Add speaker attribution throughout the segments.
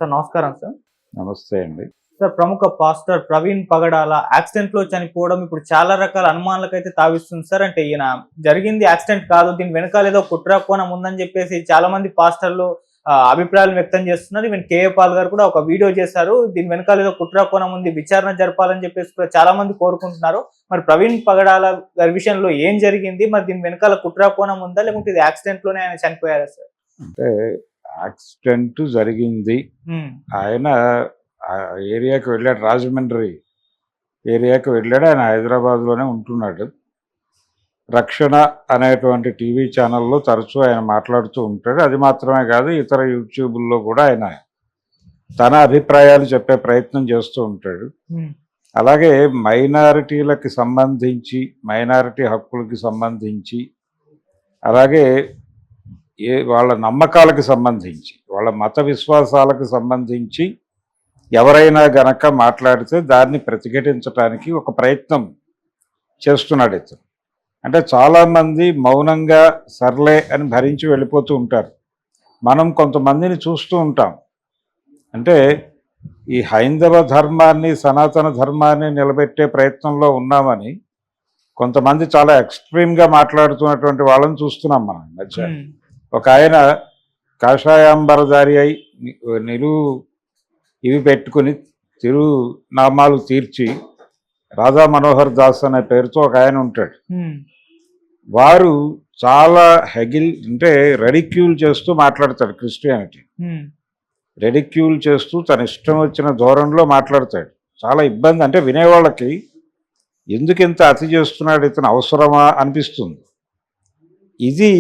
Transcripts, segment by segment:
Speaker 1: Sir నమస్కారం sir.
Speaker 2: నమస్తే అండి.
Speaker 1: సార్ ప్రముఖ పాస్టర్ ప్రవీణ్ పగడాల యాక్సిడెంట్‌లో చనిపోవడం ఇప్పుడు చాలా రకాల అనుమానాలకైతే తావిస్తుంది సార్. అంటే ఈయన జరిగింది యాక్సిడెంట్ కాదు, దీని వెనకాల ఏదో కుట్ర కోణం ఉందని చెప్పేసి చాలా మంది పాస్టర్లు అభిప్రాయాలు వ్యక్తం చేస్తున్నారు. ఈవెన్ కేఏ పాల్ గారు కూడా ఒక వీడియో చేశారు. దీని వెనకాల ఏదో కుట్ర కోణం ఉంది, విచారణ జరపాలని చెప్పేసి కూడా చాలా మంది కోరుకుంటున్నారు. మరి ప్రవీణ్ పగడాల గారి విషయంలో ఏం జరిగింది? మరి దీని వెనకాల కుట్ర కోణం ఉందా, లేకుంటే ఇది యాక్సిడెంట్‌లోనే ఆయన చనిపోయారా సార్?
Speaker 2: అంటే యాక్సిడెంట్ జరిగింది. ఆయన ఏరియాకి వెళ్ళాడు, రాజమండ్రి ఏరియాకి వెళ్ళాడు. ఆయన హైదరాబాద్లోనే ఉంటున్నాడు. రక్షణ అనేటువంటి టీవీ ఛానల్లో తరచూ ఆయన మాట్లాడుతూ ఉంటాడు. అది మాత్రమే కాదు, ఇతర యూట్యూబుల్లో కూడా ఆయన తన అభిప్రాయాలు చెప్పే ప్రయత్నం చేస్తూ ఉంటాడు. అలాగే మైనారిటీలకి సంబంధించి, మైనారిటీ హక్కులకి సంబంధించి, అలాగే వాళ్ళ నమ్మకాలకు సంబంధించి, వాళ్ళ మత విశ్వాసాలకు సంబంధించి ఎవరైనా గనక మాట్లాడితే దాన్ని ప్రతిఘటించడానికి ఒక ప్రయత్నం చేస్తున్నాడు ఇతను. అంటే చాలామంది మౌనంగా సర్లే అని భరించి వెళ్ళిపోతూ ఉంటారు. మనం కొంతమందిని చూస్తూ ఉంటాం. అంటే ఈ హైందవ ధర్మాన్ని, సనాతన ధర్మాన్ని నిలబెట్టే ప్రయత్నంలో ఉన్నామని కొంతమంది చాలా ఎక్స్ట్రీమ్గా మాట్లాడుతున్నటువంటి వాళ్ళని చూస్తున్నాం మనం మధ్య. ఒక ఆయన కాషాయాంబరధారి అయి ఇవి పెట్టుకుని తిరునామాలు తీర్చి రాధా మనోహర్ దాస్ అనే పేరుతో ఒక ఆయన ఉంటాడు. వారు చాలా అంటే రెడిక్యూల్ చేస్తూ మాట్లాడతాడు క్రిస్టియానిటీ. రెడిక్యూల్ చేస్తూ తన ఇష్టం వచ్చిన ధోరణిలో మాట్లాడతాడు. చాలా ఇబ్బంది. అంటే వినేవాళ్ళకి ఎందుకు ఇంత అతి చేస్తున్నాడు ఇతను, అవసరమా అనిపిస్తుంది. ఇది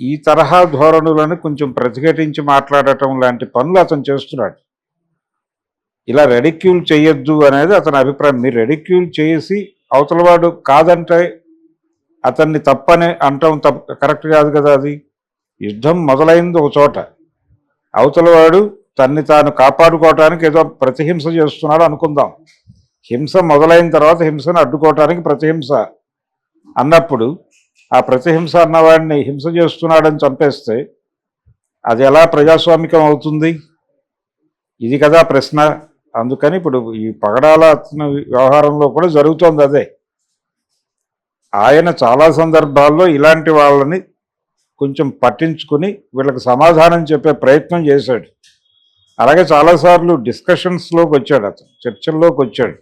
Speaker 2: ఈ తరహా ధోరణులను కొంచెం ప్రతిఘటించి మాట్లాడటం లాంటి పనులు అతను చేస్తున్నాడు. ఇలా రెడిక్యూల్ చేయొద్దు అనేది అతని అభిప్రాయం. మీరు రెడిక్యూల్ చేసి అవతలవాడు కాదంటే అతన్ని తప్పని అంటాం కరెక్ట్ కాదు కదా. అది యుద్ధం మొదలైంది ఒక చోట, అవతలవాడు తన్ని తాను కాపాడుకోవటానికి ఏదో ప్రతిహింస చేస్తున్నాడు అనుకుందాం. హింస మొదలైన తర్వాత హింసను అడ్డుకోవటానికి ప్రతిహింస అన్నప్పుడు ఆ ప్రతిహింస అన్నవాడిని హింస చేస్తున్నాడని చంపేస్తే అది ఎలా ప్రజాస్వామికం అవుతుంది? ఇది కదా ప్రశ్న. అందుకని ఇప్పుడు ఈ పగడాల వ్యవహారంలో కూడా జరుగుతోంది అదే. ఆయన చాలా సందర్భాల్లో ఇలాంటి వాళ్ళని కొంచెం పట్టించుకుని వీళ్ళకి సమాధానం చెప్పే ప్రయత్నం చేశాడు. అలాగే చాలాసార్లు డిస్కషన్స్లోకి వచ్చాడు, అతను చర్చల్లోకి వచ్చాడు.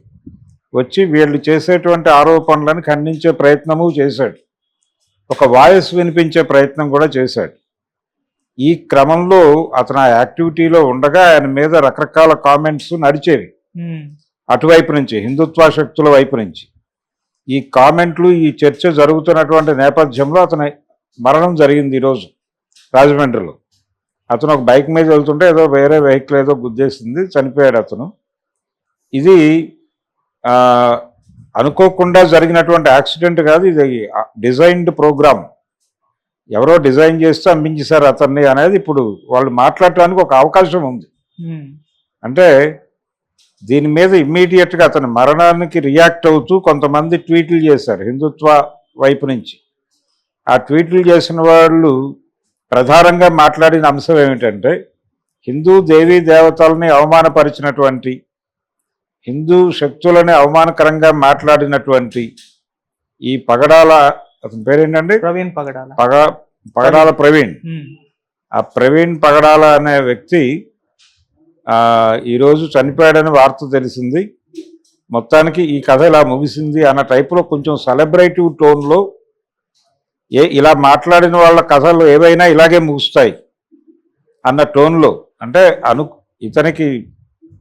Speaker 2: వచ్చి వీళ్ళు చేసేటువంటి ఆరోపణలను ఖండించే ప్రయత్నము చేశాడు. ఒక వాయిస్ వినిపించే ప్రయత్నం కూడా చేశాడు. ఈ క్రమంలో అతను ఆ యాక్టివిటీలో ఉండగా ఆయన మీద రకరకాల కామెంట్స్ నడిచేవి అటువైపు నుంచి, హిందుత్వ శక్తుల వైపు నుంచి. ఈ కామెంట్లు, ఈ చర్చ జరుగుతున్నటువంటి నేపథ్యంలో అతని మరణం జరిగింది ఈరోజు రాజమండ్రిలో. అతను ఒక బైక్ మీద వెళ్తుంటే ఏదో వేరే వెహికల్ ఏదో గుద్దేసింది, చనిపోయాడు అతను. ఇది అనుకోకుండా జరిగినటువంటి యాక్సిడెంట్ కాదు, ఇది డిజైన్డ్ ప్రోగ్రామ్. ఎవరో డిజైన్ చేస్తే అమ్మించేశారు అతన్ని అనేది ఇప్పుడు వాళ్ళు మాట్లాడటానికి ఒక అవకాశం ఉంది. అంటే దీని మీద ఇమ్మీడియట్గా అతని మరణానికి రియాక్ట్ అవుతూ కొంతమంది ట్వీట్లు చేశారు హిందుత్వ వైపు నుంచి. ఆ ట్వీట్లు చేసిన వాళ్ళు ప్రధానంగా మాట్లాడిన అంశం ఏమిటంటే, హిందూ దేవీ దేవతల్ని అవమానపరిచినటువంటి, హిందూ శక్తులని అవమానకరంగా మాట్లాడినటువంటి ఈ పగడాల, అతని పేరేంటండి,
Speaker 1: ప్రవీణ్ పగడాల,
Speaker 2: పగడాల ప్రవీణ్. ఆ ప్రవీణ్ పగడాల అనే వ్యక్తి ఈరోజు చనిపోయాడని వార్త తెలిసింది. మొత్తానికి ఈ కథ ఇలా ముగిసింది అన్న టైపులో కొంచెం సెలబ్రేటివ్ టోన్లో, ఇలా మాట్లాడిన వాళ్ళ కథలు ఏవైనా ఇలాగే ముగుస్తాయి అన్న టోన్లో, అంటే ఇతనికి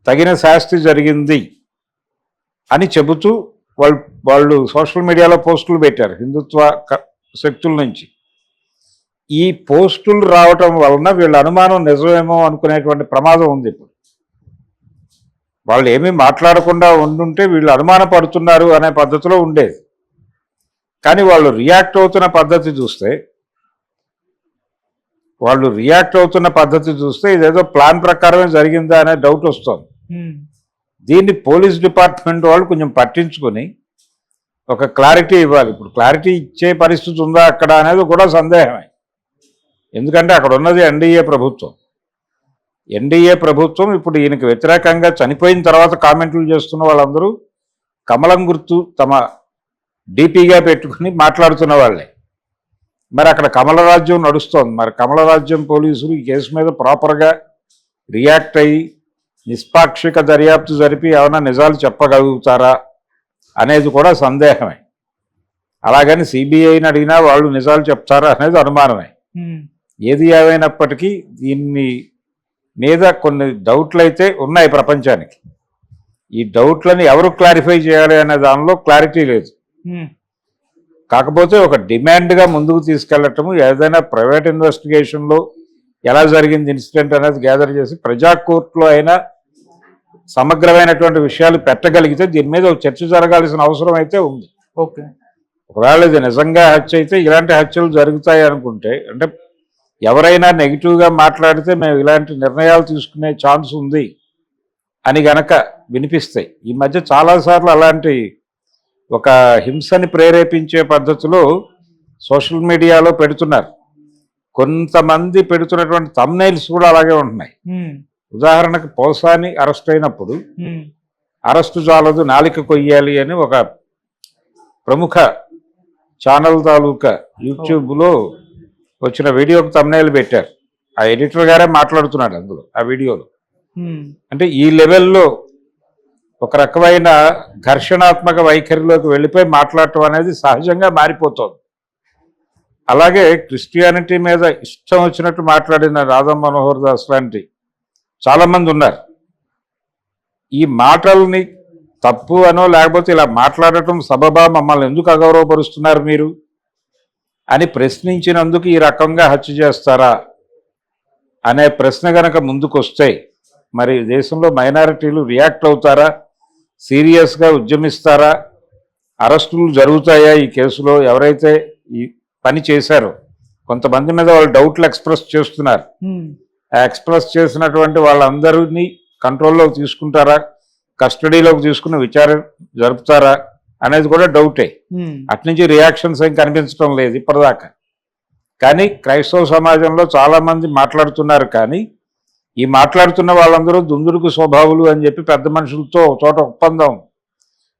Speaker 2: తగిన శాస్తి జరిగింది అని చెబుతూ వాళ్ళు సోషల్ మీడియాలో పోస్టులు పెట్టారు హిందుత్వ శక్తుల నుంచి. ఈ పోస్టులు రావటం వలన వీళ్ళ అనుమానం నిజమేమో అనుకునేటువంటి ప్రమాదం ఉంది. ఇప్పుడు వాళ్ళు ఏమీ మాట్లాడకుండా ఉండుంటే వీళ్ళు అనుమాన పడుతున్నారు అనే పద్ధతిలో ఉండేది. కానీ వాళ్ళు రియాక్ట్ అవుతున్న పద్ధతి చూస్తే ఇదేదో ప్లాన్ ప్రకారమే జరిగిందా అనే డౌట్ వస్తుంది. దీన్ని పోలీస్ డిపార్ట్మెంట్ వాళ్ళు కొంచెం పట్టించుకొని ఒక క్లారిటీ ఇవ్వాలి. ఇప్పుడు క్లారిటీ ఇచ్చే పరిస్థితి ఉందా అక్కడ అనేది కూడా సందేహమే. ఎందుకంటే అక్కడ ఉన్నది ఎన్డీఏ ప్రభుత్వం. ఎన్డీఏ ప్రభుత్వం ఇప్పుడు ఈయనకి వ్యతిరేకంగా చనిపోయిన తర్వాత కామెంట్లు చేస్తున్న వాళ్ళందరూ కమలం గుర్తు తమ డీపీగా పెట్టుకుని మాట్లాడుతున్న వాళ్ళే. మరి అక్కడ కమల రాజ్యం నడుస్తోంది. మరి కమల రాజ్యం పోలీసులు ఈ కేసు మీద ప్రాపర్గా రియాక్ట్ అయ్యి నిష్పాక్షిక దర్యాప్తు జరిపి ఏమైనా నిజాలు చెప్పగలుగుతారా అనేది కూడా సందేహమే. అలాగని సిబిఐని అడిగినా వాళ్ళు నిజాలు చెప్తారా అనేది అనుమానమే. ఏది ఏమైనప్పటికీ దీన్ని మీద కొన్ని డౌట్లు అయితే ఉన్నాయి ప్రపంచానికి. ఈ డౌట్లని ఎవరు క్లారిఫై చేయాలి అనే దానిలో క్లారిటీ లేదు. కాకపోతే ఒక డిమాండ్గా ముందుకు తీసుకెళ్లటము, ఏదైనా ప్రైవేట్ ఇన్వెస్టిగేషన్లో ఎలా జరిగింది ఇన్సిడెంట్ అనేది గ్యాదర్ చేసి ప్రజా కోర్టులో అయినా సమగ్రమైనటువంటి విషయాలు పెట్టగలిగితే దీని మీద ఒక చర్చ జరగాల్సిన అవసరం అయితే ఉంది.
Speaker 1: ఓకే,
Speaker 2: ఒకవేళ ఇది నిజంగా హత్య అయితే ఇలాంటి హత్యలు జరుగుతాయి అనుకుంటే, అంటే ఎవరైనా నెగిటివ్గా మాట్లాడితే మేము ఇలాంటి నిర్ణయాలు తీసుకునే ఛాన్స్ ఉంది అని గనక వినిపిస్తాయి. ఈ మధ్య చాలాసార్లు అలాంటి ఒక హింసని ప్రేరేపించే పద్ధతిలో సోషల్ మీడియాలో పెడుతున్నారు. కొంతమంది పెడుతున్నటువంటి థంబ్నెయిల్స్ కూడా అలాగే ఉంటున్నాయి. ఉదాహరణకు పోసాని అరెస్ట్ అయినప్పుడు అరెస్టు చాలదు నాలిక కొయ్యాలి అని ఒక ప్రముఖ ఛానల్ తాలూకా యూట్యూబ్లో వచ్చిన వీడియోకి థంబ్నెయిల్ పెట్టారు. ఆ ఎడిటర్ గారే మాట్లాడుతున్నాడు అందులో ఆ వీడియోలో. అంటే ఈ లెవెల్లో ఒక రకమైన ఘర్షణాత్మక వైఖరిలోకి వెళ్ళిపోయి మాట్లాడటం అనేది సహజంగా మారిపోతుంది. అలాగే క్రిస్టియానిటీ మీద ఇష్టం వచ్చినట్టు మాట్లాడిన రాధా మనోహర్ దాస్ లాంటి చాలామంది ఉన్నారు. ఈ మాటల్ని తప్పు అనో లేకపోతే ఇలా మాట్లాడటం సబబా, మమ్మల్ని ఎందుకు అగౌరవపరుస్తున్నారు మీరు అని ప్రశ్నించినందుకు ఈ రకంగా హత్య చేస్తారా అనే ప్రశ్న గనక ముందుకు వస్తే మరి దేశంలో మైనారిటీలు రియాక్ట్ అవుతారా, సీరియస్గా ఉద్యమిస్తారా, అరెస్టులు జరుగుతాయా ఈ కేసులో? ఎవరైతే ఈ పని చేశారో కొంతమంది మీద వాళ్ళు డౌట్లు ఎక్స్ప్రెస్ చేస్తున్నారు. ఆ ఎక్స్ప్రెస్ చేసినటువంటి వాళ్ళందరినీ కంట్రోల్లోకి తీసుకుంటారా, కస్టడీలోకి తీసుకుని విచారణ జరుపుతారా అనేది కూడా డౌటే. అట్నుంచి రియాక్షన్స్ ఏం కనిపించడం లేదు ఇప్పటిదాకా. కానీ క్రైస్తవ సమాజంలో చాలామంది మాట్లాడుతున్నారు. కానీ ఈ మాట్లాడుతున్న వాళ్ళందరూ దుందుడుకు స్వభావులు అని చెప్పి పెద్ద మనుషులతో చోట ఒప్పందం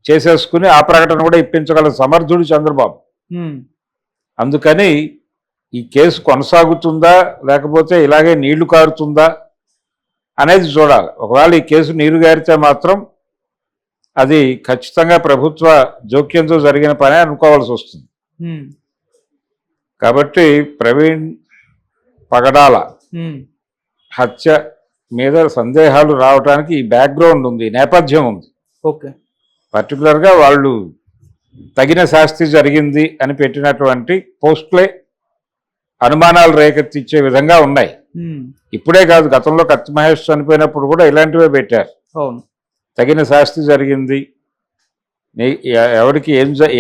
Speaker 2: చేసేసుకుని ఆ ప్రకటన కూడా ఇప్పించగల సమర్థుడు చంద్రబాబు. అందుకని ఈ కేసు కొనసాగుతుందా లేకపోతే ఇలాగే నీళ్లు కారుతుందా అనేది చూడాలి. ఒకవేళ ఈ కేసు నీరు గారితే మాత్రం అది ఖచ్చితంగా ప్రభుత్వ జోక్యంతో జరిగిన పనే అనుకోవాల్సి వస్తుంది. కాబట్టి ప్రవీణ్ పగడాల హత్య మీద సందేహాలు రావడానికి ఈ బ్యాక్గ్రౌండ్ ఉంది, నేపథ్యం ఉంది.
Speaker 1: ఓకే,
Speaker 2: పర్టికులర్గా వాళ్ళు తగిన శాస్తి జరిగింది అని పెట్టినటువంటి పోస్టులే అనుమానాలు రేకెత్తించే విధంగా ఉన్నాయి. ఇప్పుడే కాదు, గతంలో కత్తి మహేష్ చనిపోయినప్పుడు కూడా ఇలాంటివే పెట్టారు.
Speaker 1: అవును,
Speaker 2: తగిన శాస్తి జరిగింది, ఎవరికి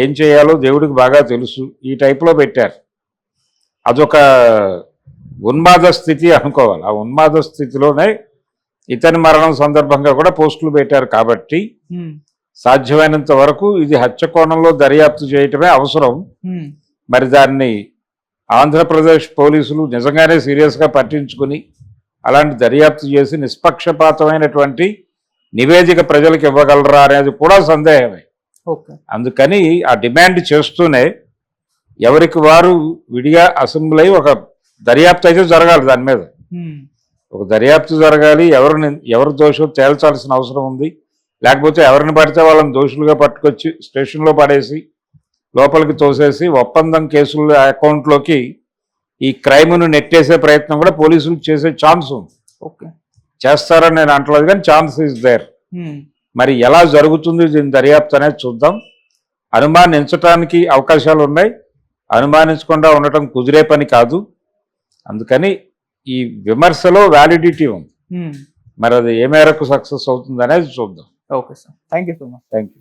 Speaker 2: ఏం చేయాలో దేవుడికి బాగా తెలుసు, ఈ టైప్లో పెట్టారు. అదొక ఉన్మాద స్థితి అనుకోవాలి. ఆ ఉన్మాద స్థితిలోనే ఇతని మరణం సందర్భంగా కూడా పోస్టులు పెట్టారు. కాబట్టి సాధ్యమైనంత వరకు ఇది హత్య కోణంలో దర్యాప్తు చేయటమే అవసరం. మరి దాన్ని ఆంధ్రప్రదేశ్ పోలీసులు నిజంగానే సీరియస్గా పట్టించుకుని అలాంటి దర్యాప్తు చేసి నిష్పక్షపాతమైనటువంటి నివేదిక ప్రజలకు ఇవ్వగలరా అనేది కూడా సందేహమే. అందుకని ఆ డిమాండ్ చేస్తూనే ఎవరికి వారు విడిగా అసెంబ్లీ అయి ఒక దర్యాప్తు అయితే జరగాలి. దాని మీద ఒక దర్యాప్తు జరగాలి. ఎవరు దోషం తేల్చాల్సిన అవసరం ఉంది. లేకపోతే ఎవరిని పడితే వాళ్ళని దోషులుగా పట్టుకొచ్చి స్టేషన్లో పడేసి లోపలికి తోసేసి ఒప్పందం కేసుల అకౌంట్లోకి ఈ క్రైమ్ను నెట్టేసే ప్రయత్నం కూడా పోలీసులు చేసే ఛాన్స్ ఉంది.
Speaker 1: ఓకే,
Speaker 2: చేస్తారని నేను అంటలేదు, కానీ ఛాన్స్ ఈజ్ దేర్. మరి ఎలా జరుగుతుంది దీని దర్యాప్తు అనేది చూద్దాం. అనుమానించడానికి అవకాశాలు ఉన్నాయి, అనుమానించకుండా ఉండటం కుదిరే పని కాదు. అందుకని ఈ విమర్శలో వ్యాలిడిటీ ఉంది. మరి అది ఏ మేరకు సక్సెస్ అవుతుంది అనేది చూద్దాం.
Speaker 1: Okay sir, thank you so much.
Speaker 2: Thank you.